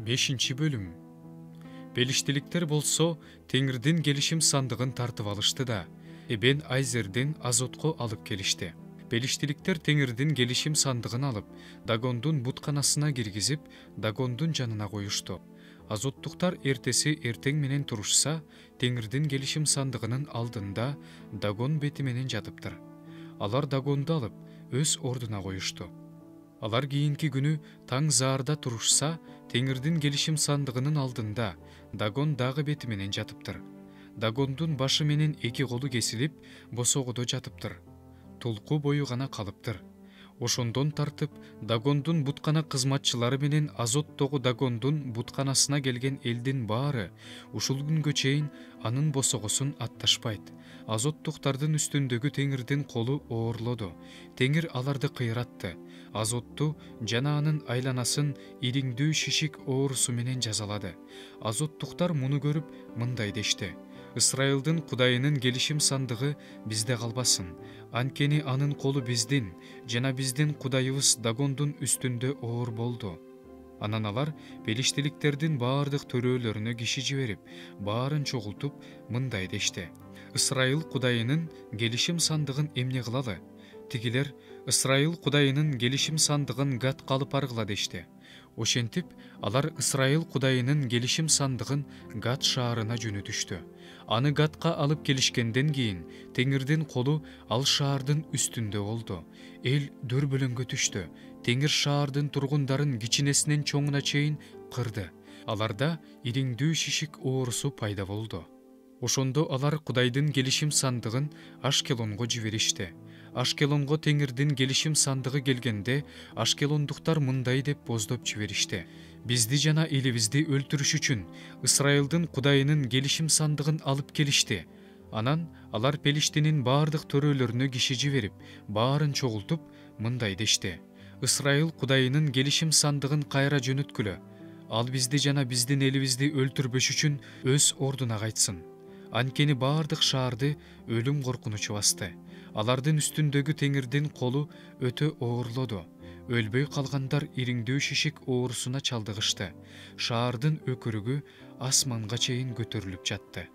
5-бөлүм. Белиштиликтер болсо Теңирдин келишим сандыгын тартып алышты да, Эбен Айзерден Азотко алып келишти. Белиштиликтер Теңирдин келишим сандыгын алып, Дагондун бутканасына киргизип, Дагондун жанына коюшту. Азоттуктар эртеси эртең менен турушса, Теңирдин келишим сандыгынын алдында Дагон бети менен жатыптыр. Алар Дагонду алып, өз ордуна коюшту. Алар кийинки күнү таң заарда турушса, Теңирдин келишим сандыгынын алдында Дагон дагы бети менен жатыптыр. Дагондун башы менен эки колу кесилип, босогодо жатыптыр. Тулку бою гана калыптыр. Ошондон тартып, Дагондун буткана кызматчылары менен Азоттогу Дагондун бутканасына келген элдин баары ушул күнгө чейин анын босогосун атташпайт. Азоттуктардын үстүндөгү Теңирдин колу оорлоду. Теңир аларды кыйратты. Азотту жана анын айланасын ириңдүү шишик оорусу менен жазалады. Азоттуктар муну көрүп мындай дешти: Ысрайылдын Кудайынын келишим сандыгы бизде калбасын. Анткени анын колу биздин жана биздин Кудайыбыз Дагондун үстүндө оор болду. Анан алар белиштиликтердин баардык төрөлөрүнө киши жиберип, баарын чогултуп мындай дешти: Ысрайыл Кудайынын келишим сандыгын эмне кылалы? Тигилер Ысрайыл Кудайынын келишим сандыгын Гатка алып баргыла дешти. Ошентип, алар Ысрайыл Кудайынын келишим сандыгын Гат шаарына жөнөтүштү. Аны Гатка алып келишкенден кийин Теңирдин колу ал шаардын үстүндө болду. Эл дөбөлөңгө түштү. Теңир шаардын тургундарын кичинесинен чоңуна чейин кырды. Аларда ириңдүү шишик оорусу пайда болду. Ошондо алар Кудайдын келишим сандыгын Ашкелонго жиберишти. Ашкелонго Теңирдин келишим сандыгы келгенде, ашкелондуктар мындай деп боздоп жиберишти: Бизди жана элибизди өлтүрүш үчүн Ысрайылдын Кудайынын келишим сандыгын алып келишти. Анан алар Пелиштинин баардык төрөлөрүнө киши жиберип, баарын чогултуп мындай дешти: Ысрайыл Кудайынын келишим сандыгын кайра жөнөткүлө. Ал бизди жана биздин элибизди өлтүрбөш үчүн өз ордуна кайтсын. Анткени баардык шаарды өлүм коркунучу басты. Алардын үстүндөгү Теңирдин колу өтө оорлоду. Өлбөй калгандар ириңдүү шишик оорусуна чалдыгышты. Шаардын өкүрүгү асманга чейин көтөрүлүп жатты.